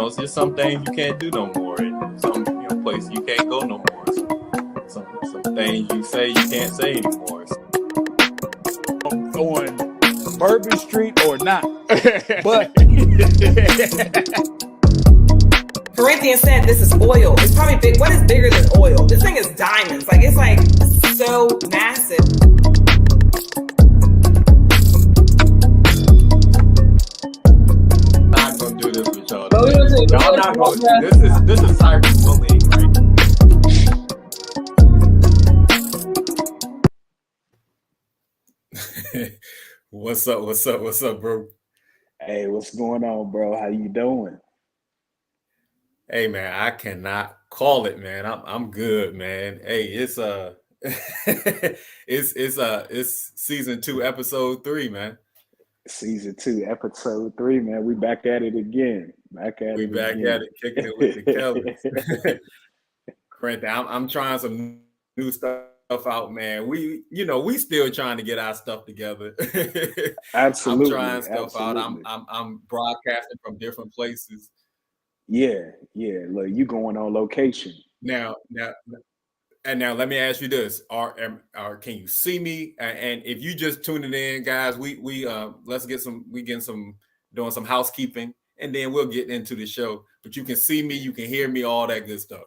It's just some things you can't do no more, and some places you can't go no more. So, some things you say you can't say anymore. On Bourbon Street or not, but Corinthians said this is oil. It's probably big. What is bigger than oil? This thing is diamonds. Like, it's like so massive. Not gonna do this with y'all. Y'all not gonna. This is cyberbullying, right? What's up, bro? Hey, what's going on, bro? How you doing? Hey, man, I cannot call it, man. I'm good, man. Hey, it's it's season 2, episode 3, man. Season 2, episode 3, man. We back at it again. Back at it, kicking it with the Kellys. Corinthian, I'm trying some new stuff out, man. We still trying to get our stuff together. Absolutely. I'm trying stuff out. I'm broadcasting from different places. Yeah. Look, you going on location now. Now let me ask you this: can you see me? And if you just tuning in, guys, we let's get some doing some housekeeping, and then we'll get into the show. But you can see me, you can hear me, all that good stuff.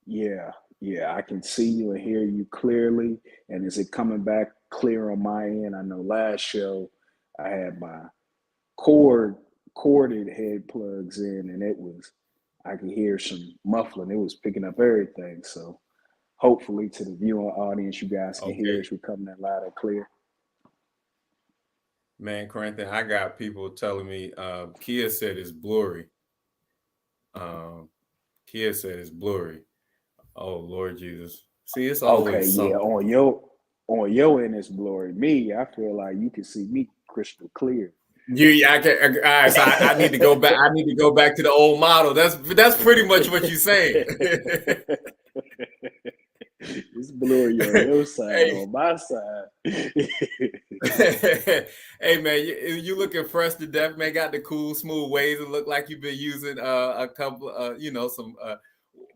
Yeah, I can see you and hear you clearly. And is it coming back clear on my end? I know last show I had my corded head plugs in, and I could hear some muffling. It was picking up everything. So hopefully to the viewing audience, you guys can hear us. We're coming in loud and clear. Man, Corinthian, I got people telling me Kia said it's blurry. Kia said it's blurry. Oh, Lord Jesus. See, it's always okay. Something. Yeah, on your end it's blurry. Me, I feel like you can see me crystal clear. I can. All right, so I need to go back. I need to go back to the old model. That's pretty much what you're saying. It's blurry on your side, on my side. Hey man, you looking fresh to death, man. Got the cool, smooth waves. It look like you've been using a couple, some.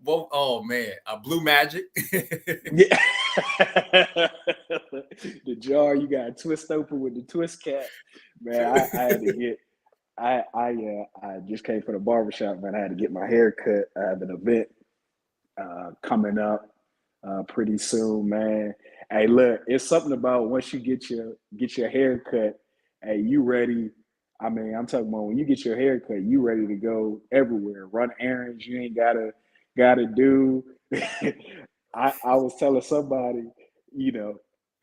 Oh man, a Blue Magic. Yeah. The jar you got to twist open with the twist cap, man. I had to get. I just came from the barbershop, man. I had to get my hair cut. I have an event coming up pretty soon, man. Hey, look, it's something about once you get your hair cut, hey, you ready. I mean, I'm talking about when you get your hair cut, you ready to go everywhere, run errands. You ain't gotta do. I was telling somebody,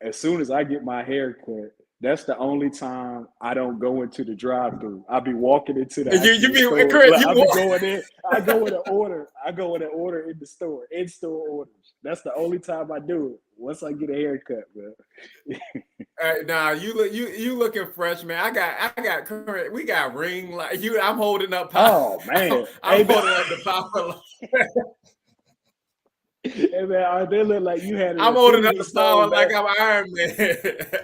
as soon as I get my hair cut, that's the only time I don't go into the drive-thru. I'll be walking into the store. Chris, I'll be going in. I go in an order in the store, in-store orders. That's the only time I do it. Once I get a haircut, man. Now you looking fresh, man. I got we got ring light. I'm holding up power. Oh man, I'm holding up the power line. Hey man, they look like you had. I'm holding up the power like I'm Iron Man.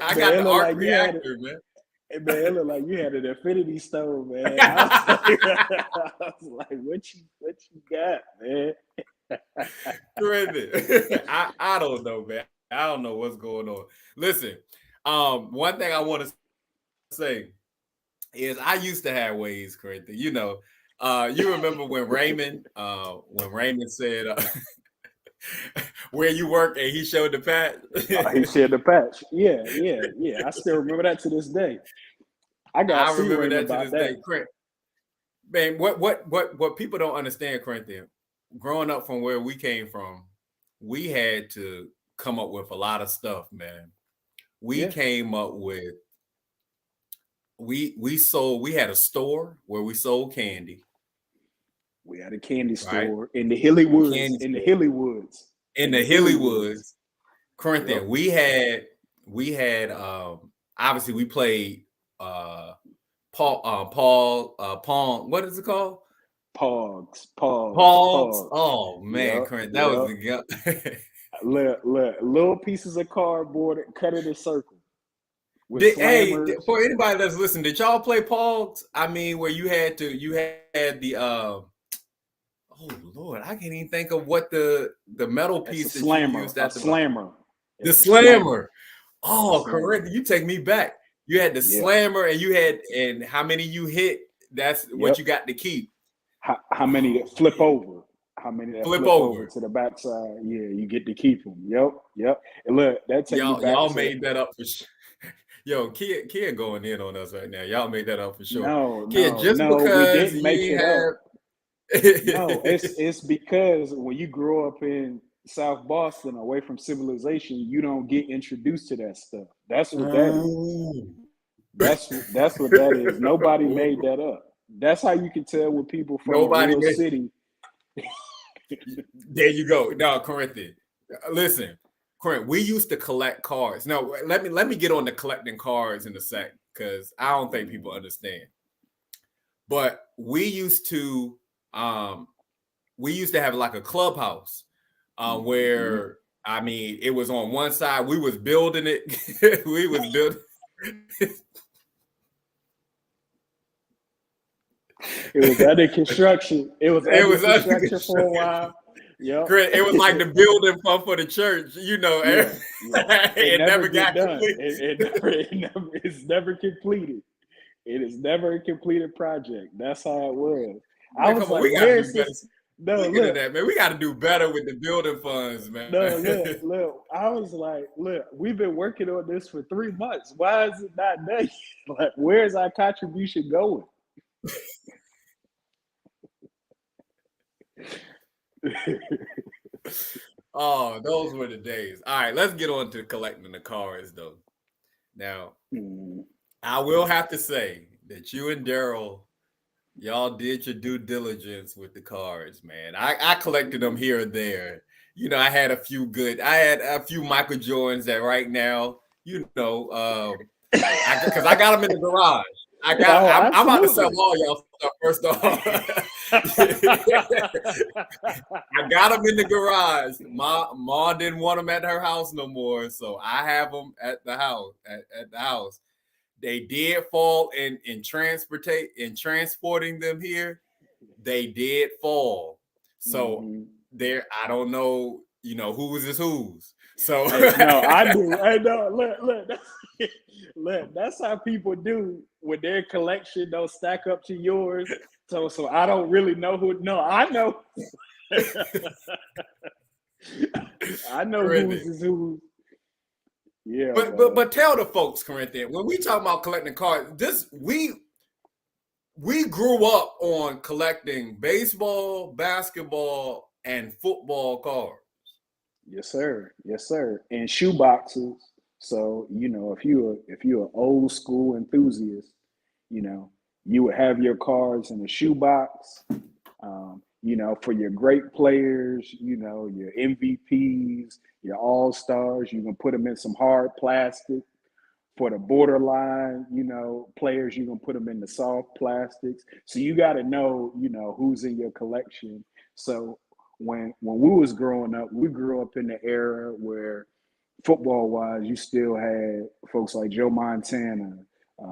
I got the arc reactor, man. Hey man, it looked like you had an Infinity Stone, man. I was like, what you got, man? I don't know, man. I don't know what's going on. Listen, one thing I want to say is I used to have ways, Corinthian. You remember when Raymond said where you work and he showed the patch? He shared the patch. Yeah. I still remember that to this day. I remember that to this day. Man, what people don't understand, Corinthian, growing up from where we came from, we had to come up with a lot of stuff, man. We came up with we had a store where we sold candy. We had a candy store in the Hilly Woods. In the Hilly Woods. Corinthian, we had obviously we played Pong. What is it called? Pogs. Oh man, Corinthian, that was the little pieces of cardboard cut in a circle. slammers. For anybody that's listening, did y'all play Pogs? I mean, where you had the oh Lord, I can't even think of what the metal piece that you used at the slammer. The slammer. Oh, correct. You take me back. You had the slammer, and how many you hit? That's what you got to keep. How many that flip over? How many that flip over to the backside? Yeah, you get to keep them. Yep. And look, that takes me back. Y'all made that up for sure. Yo, kid going in on us right now. Y'all made that up for sure. No, kid, no, just no, because we didn't make it up. No, it's because when you grow up in South Boston, away from civilization, you don't get introduced to that stuff. That's what that is. That's what that is. Nobody made that up. That's how you can tell with people from a real city. There you go. No, Corinthian. Listen, Corinth, we used to collect cards. No, let me get on the collecting cards in a sec, because I don't think people understand. But we used to have like a clubhouse where I mean it was on one side. We was building it. We was building. It was under construction. It was under construction for a while. Yep. It was like the building for the church, you know. Yeah. It never got done. completed. It's never completed. It is never a completed project. That's how it was. I was like, where's this? No, look, that, man. We got to do better with the building funds, man. No, look. I was like, look, we've been working on this for 3 months. Why is it not done? Like, where's our contribution going? Oh, those were the days. All right, let's get on to collecting the cars, though. Now, I will have to say that you and Daryl, y'all did your due diligence with the cards, man. I collected them here and there. You know, I had a few Michael Jordans that right now, you know, because I got them in the garage. I'm about to sell all y'all stuff first off. I got them in the garage. Ma didn't want them at her house no more, so I have them at the house. At the house, they did fall in transporting them here. They did fall. So there, I don't know. You know, whose is whose. So no, I do. I know. Look, that's how people do when their collection don't stack up to yours. So I don't really know who. No, I know. I know whose is whose. Yeah, but tell the folks, Corinthian, when we talk about collecting cards, we grew up on collecting baseball, basketball, and football cards. Yes, sir. And shoe boxes. So, you know, if you're an old school enthusiast, you know, you would have your cards in a shoebox. You know, for your great players, you know, your MVPs, your all-stars, you can put them in some hard plastic. For the borderline, you know, players, you can put them in the soft plastics. So you got to know, you know, who's in your collection. So when we was growing up, we grew up in the era where football-wise, you still had folks like Joe Montana,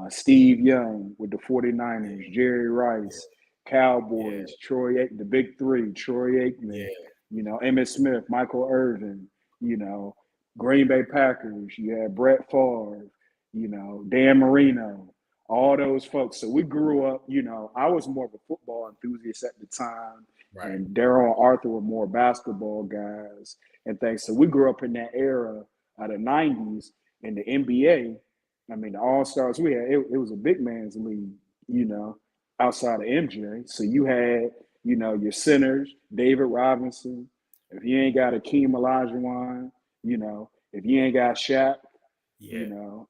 Steve Young with the 49ers, Jerry Rice, Cowboys, the big three, Troy Aikman, you know, Emmitt Smith, Michael Irvin, you know, Green Bay Packers, you had Brett Favre, you know, Dan Marino, all those folks. So we grew up, you know, I was more of a football enthusiast at the time. Right. And Daryl and Arthur were more basketball guys and things. So we grew up in that era of the 90s in the NBA. I mean, the All-Stars we had, it was a big man's league, you know, outside of MJ. So you had, you know, your centers, David Robinson. If you ain't got Akeem Olajuwon, you know, if you ain't got Shaq, you know,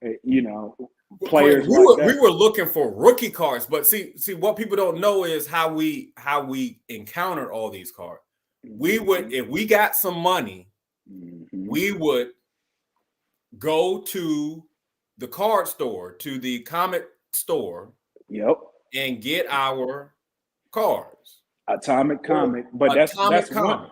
players we were looking for rookie cards, but see what people don't know is how we encountered all these cards. We would, if we got some money, we would go to the card store, to the comic store, and get our cards. Atomic Comic, but Atomic that's Comic. one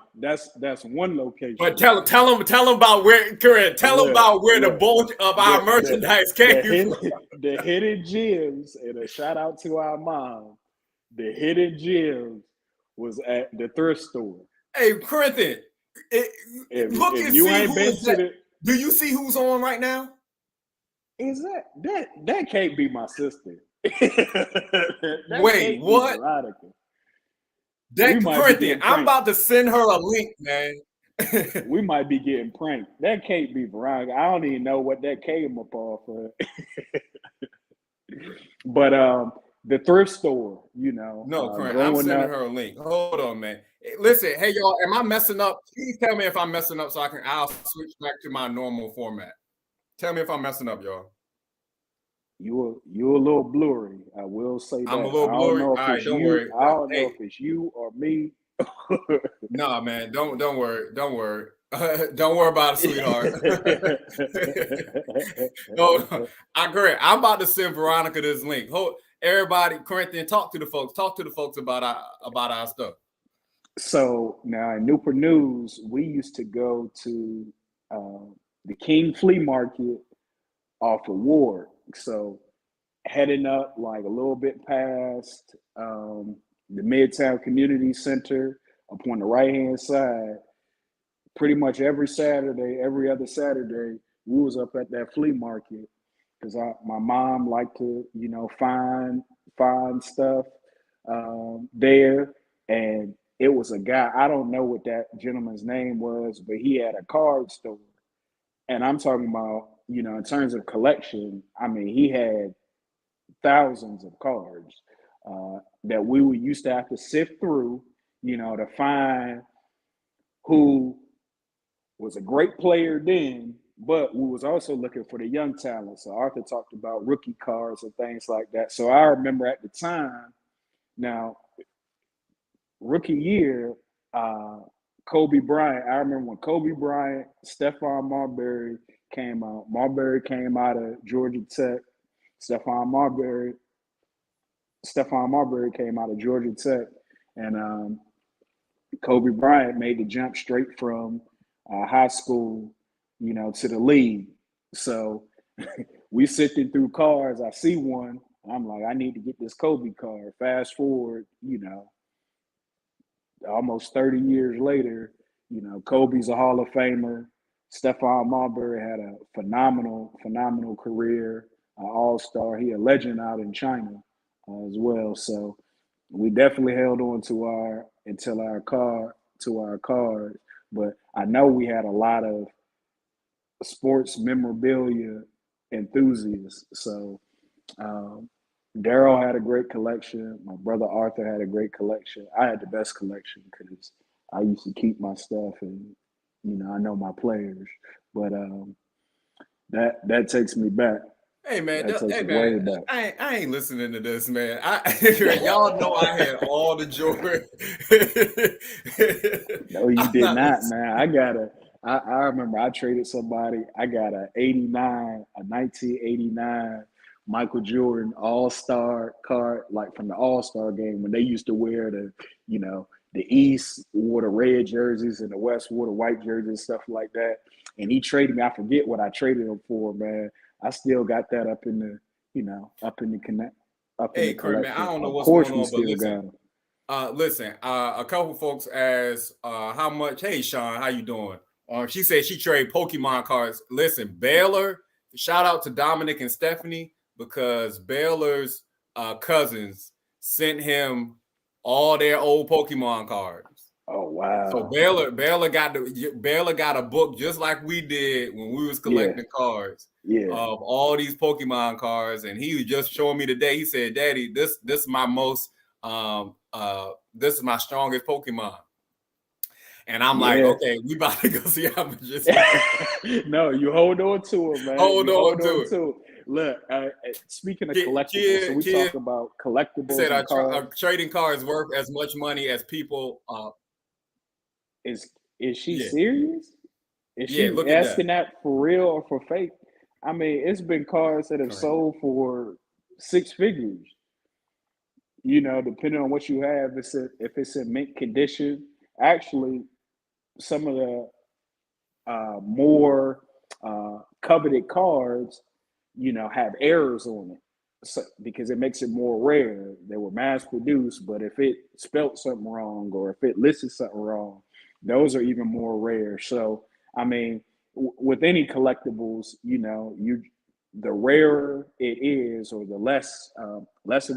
that's one location. But tell them about where, correct. Tell them about where the bulk of our merchandise came from. The hidden gems, and a shout out to our mom. The hidden gems was at the thrift store. Hey, Corinthian, look and see who is that. Do you see who's on right now? Is that can't be my sister? Wait, what? That Corinthian, I'm about to send her a link, man. We might be getting pranked. That can't be Veronica. I don't even know what that came up off of. But the thrift store, you know. No, I'm sending her a link. Hold on, man. Listen, hey y'all, am I messing up? Please tell me if I'm messing up so I'll switch back to my normal format. Tell me if I'm messing up, y'all. You're a little blurry. I will say that. I'm a little blurry. All right, don't worry. I don't know if it's you or me. No, man, don't worry. Don't worry. Don't worry about it, sweetheart. No, I'm about to send Veronica this link. Everybody, Corinthian, talk to the folks. Talk to the folks about our stuff. So now in Newport News, we used to go to the King Flea Market off of Ward. So heading up like a little bit past the Midtown Community Center up on the right-hand side, pretty much every other Saturday, we was up at that flea market because my mom liked to, you know, find stuff there. And it was a guy, I don't know what that gentleman's name was, but he had a card store. And I'm talking about, you know, in terms of collection, I mean, he had thousands of cards that we used to have to sift through, you know, to find who was a great player then, but we was also looking for the young talent. So Arthur talked about rookie cards and things like that. So I remember at the time, now, rookie year, Kobe Bryant. I remember when Kobe Bryant, Stephon Marbury came out. Marbury came out of Georgia Tech. Stephon Marbury came out of Georgia Tech. And Kobe Bryant made the jump straight from high school, you know, to the league. So we sifted through cards. I see one. I'm like, I need to get this Kobe card. Fast forward, you know, almost 30 years later, you know, Kobe's a Hall of Famer. Stephon Marbury had a phenomenal career, all-star. He a legend out in China as well. So we definitely held on to our cards. But I know we had a lot of sports memorabilia enthusiasts. So Daryl had a great collection. My brother Arthur had a great collection. I had the best collection because I used to keep my stuff, and you know, I know my players. But that takes me back. Hey man, I ain't listening to this, man. Y'all know I had all the joy. No, you did not, man. I remember I traded somebody. I got a 1989 Michael Jordan All-Star card, like from the All-Star game when they used to wear the East wore the red jerseys and the West wore the white jerseys, stuff like that. And he traded me. I forget what I traded him for, man. I still got that up in the connect. Hey, Kurt, man, I don't know what's going on, but listen, a couple folks asked how much. Hey, Sean, how you doing? She said she traded Pokemon cards. Listen, Baylor. Shout out to Dominic and Stephanie because Baylor's cousins sent him all their old Pokemon cards. Oh wow! So Baylor got a book just like we did when we was collecting cards of all these Pokemon cards, and he was just showing me today. He said, "Daddy, this is my most this is my strongest Pokemon." And I'm like, okay, we about to go see how much it's No, you hold on to it, man. Hold on to it. Look, speaking of collectibles, so we talk about collectibles. Said are trading cards worth as much money as people. Is she serious? Is she look asking that for real or for fake? I mean, it's been cards that have sold for 6 figures. you know, depending on what you have, if it's in mint condition, actually, some of the more coveted cards, you know, have errors on it. So, because it makes it more rare. They were mass produced, but if it spelt something wrong or if it listed something wrong, those are even more rare. So, I mean, with any collectibles, you know, the rarer it is, or the less of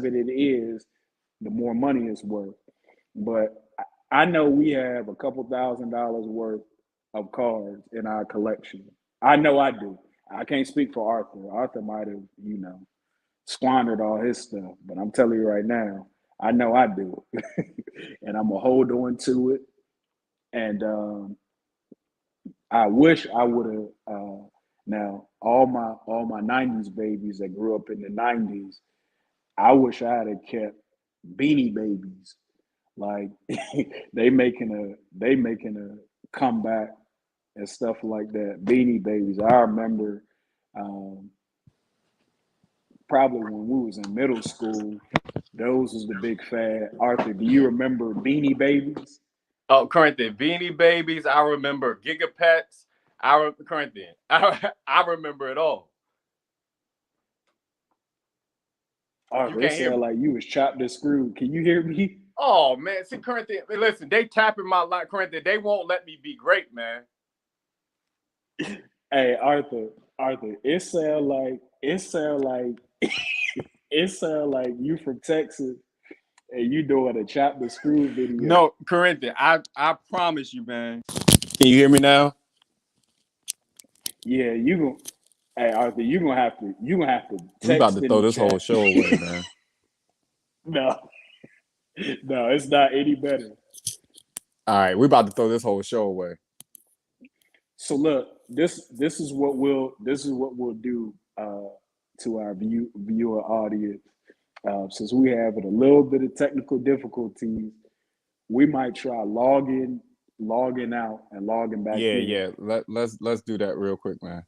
it is, the more money it's worth. But I know we have a couple $1,000s worth of cards in our collection. I know I do. I can't speak for Arthur. Arthur might have, you know, squandered all his stuff, but I'm telling you right now, I know I do, and I'm gonna hold on to it. And I wish I would have. Now, all my '90s babies that grew up in the '90s, I wish I had kept Beanie Babies. Like they making a comeback and stuff like that. Beanie Babies. I remember um, probably when we was in middle school, those was the big fad. Arthur, do you remember Beanie Babies? Oh, Corinthian, Beanie Babies. I remember Gigapets. Corinthian. I remember it all. You Arthur, it can't hear me. sounded like you was chopped and screwed. Can you hear me? Oh man, see Corinthian. Listen, they tapping my line, Corinthian. They won't let me be great, man. Hey, Arthur, it sound like it sound like you from Texas and you doing a chop and screw video. No, Corinthian. I promise you, man. Can you hear me now? Yeah, you gonna. Hey, Arthur, you gonna have to. We about to text in throw the this whole chat. show away, man. No, no, it's not any better. All right, we about to throw this whole show away. So look, this is what we'll do to our viewer audience. Since we have a little bit of technical difficulties, we might try logging out and logging back in. Yeah. Let's do that real quick, man.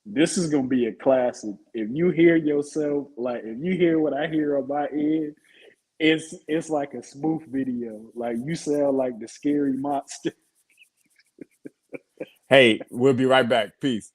This is gonna be a classic. If you hear yourself, like if you hear what I hear on my end, it's like a spoof video. Like you sound like the scary monster. Hey, we'll be right back. Peace.